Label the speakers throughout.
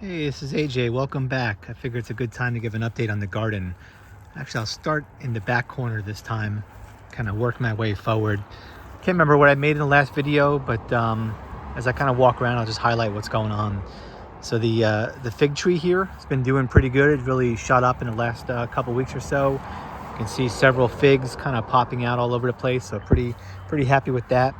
Speaker 1: Hey, this is AJ. Welcome back. I figure it's a good time to give an update on the garden. Actually, I'll start in the back corner this time, kind of work my way forward. Can't remember what I made in the last video, but as I kind of walk around, I'll just highlight what's going on. So the fig tree here has been doing pretty good. It really shot up in the last couple weeks or so. You can see several figs kind of popping out all over the place, so pretty happy with that.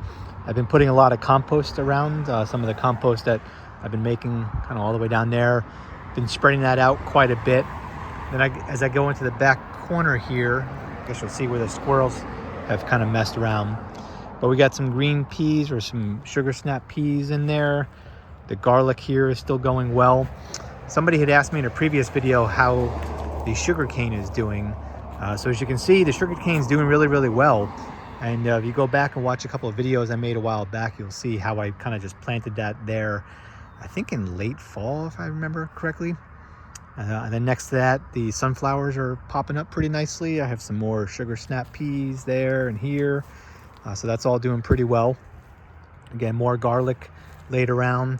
Speaker 1: I've been putting a lot of compost around, some of the compost that I've been making kind of all the way down there. Been spreading that out quite a bit. Then as I go into the back corner here, I guess you'll see where the squirrels have kind of messed around. But we got some green peas or some sugar snap peas in there. The garlic here is still going well. Somebody had asked me in a previous video how the sugar cane is doing. So as you can see, the sugar cane is doing really well. And if you go back and watch a couple of videos I made a while back, you'll see how I kind of just planted that there, I think in late fall, if I remember correctly. And then next to that, the sunflowers are popping up pretty nicely. I have some more sugar snap peas there and here. So that's all doing pretty well. Again, more garlic laid around.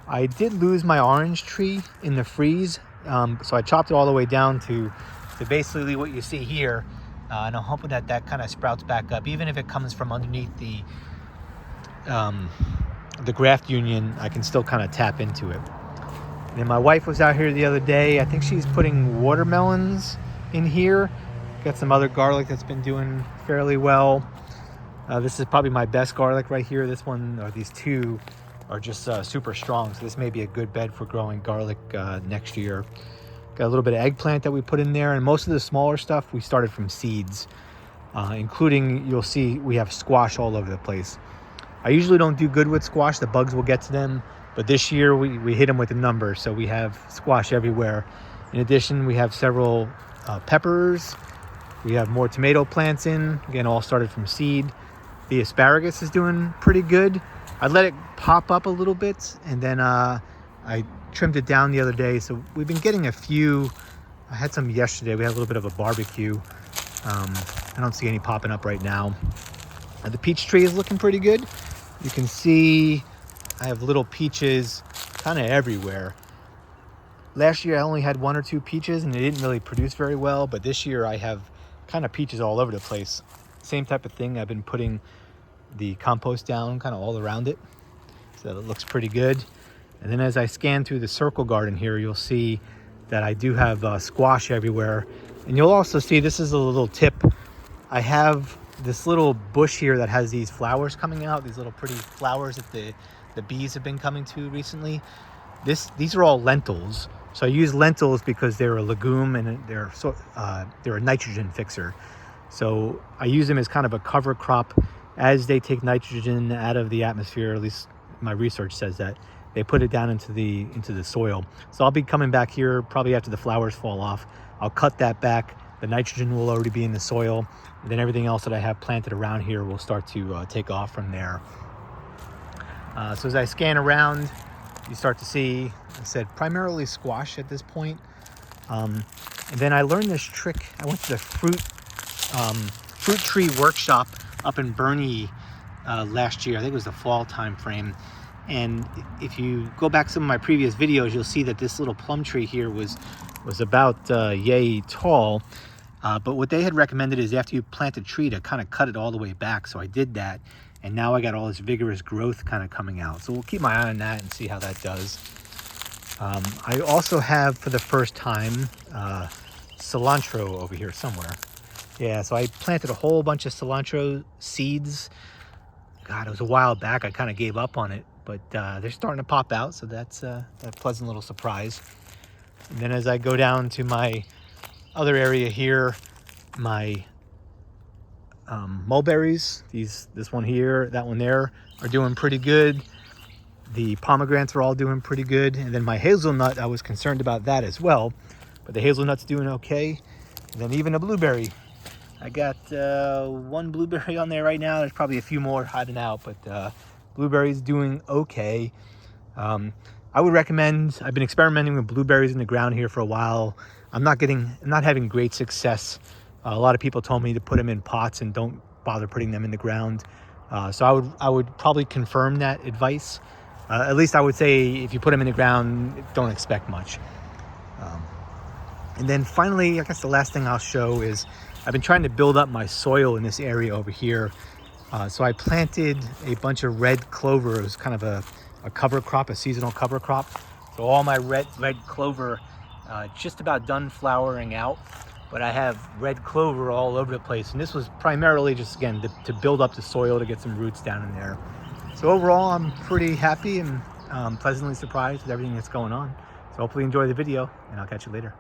Speaker 1: I did lose my orange tree in the freeze. So I chopped it all the way down to basically what you see here. And I'm hoping that kind of sprouts back up. Even if it comes from underneath the graft union, I can still kind of tap into it. And then my wife was out here the other day. I think she's putting watermelons in here. Got some other garlic that's been doing fairly well. This is probably my best garlic right here. This one, or these two, are just super strong. So this may be a good bed for growing garlic next year. Got a little bit of eggplant that we put in there. And most of the smaller stuff we started from seeds, including, you'll see we have squash all over the place. I usually don't do good with squash. The bugs will get to them. But this year we hit them with a number. So we have squash everywhere. In addition, we have several peppers. We have more tomato plants in. Again, all started from seed. The asparagus is doing pretty good. I let it pop up a little bit, and then I trimmed it down the other day. So we've been getting a few. I had some yesterday. We had a little bit of a barbecue. I don't see any popping up right now. The peach tree is looking pretty good. You can see I have little peaches kind of everywhere. Last year I only had one or two peaches and they didn't really produce very well, but this year I have kind of peaches all over the place. Same type of thing. I've been putting the compost down kind of all around it, so it looks pretty good. And then as I scan through the circle garden here, you'll see that I do have squash everywhere. And you'll also see, this is a little tip, I have this little bush here that has these flowers coming out, these little pretty flowers that the bees have been coming to recently. These are all lentils. So I use lentils because they're a legume and they're a nitrogen fixer. So I use them as kind of a cover crop. As they take nitrogen out of the atmosphere, at least my research says that, they put it down into the soil. So I'll be coming back here probably after the flowers fall off. I'll cut that back. The nitrogen will already be in the soil. And then everything else that I have planted around here will start to take off from there. So as I scan around, you start to see, I said, primarily squash at this point. And then I learned this trick. I went to the fruit tree workshop up in Bernie last year. I think it was the fall time frame. And if you go back some of my previous videos, you'll see that this little plum tree here was about yay tall. But what they had recommended is after you plant a tree to kind of cut it all the way back. So I did that. And now I got all this vigorous growth kind of coming out. So we'll keep my eye on that and see how that does. I also have, for the first time, cilantro over here somewhere. Yeah, so I planted a whole bunch of cilantro seeds. God, it was a while back. I kind of gave up on it. But they're starting to pop out. So that's a pleasant little surprise. And then as I go down to my other area here, my mulberries, this one here, that one there, are doing pretty good. The pomegranates are all doing pretty good. And then my hazelnut, I was concerned about that as well, but the hazelnut's doing okay. And then even a blueberry, I got one blueberry on there right now. There's probably a few more hiding out, but blueberries doing okay. I would recommend, I've been experimenting with blueberries in the ground here for a while. I'm not having great success. A lot of people told me to put them in pots and don't bother putting them in the ground. So I would probably confirm that advice. At least I would say if you put them in the ground, don't expect much. And then finally, I guess the last thing I'll show is I've been trying to build up my soil in this area over here. So I planted a bunch of red clover. It was kind of a cover crop, a seasonal cover crop. So all my red clover just about done flowering out, but I have red clover all over the place. And this was primarily just, again, to build up the soil, to get some roots down in there. So overall, I'm pretty happy and pleasantly surprised with everything that's going on. So hopefully you enjoy the video, and I'll catch you later.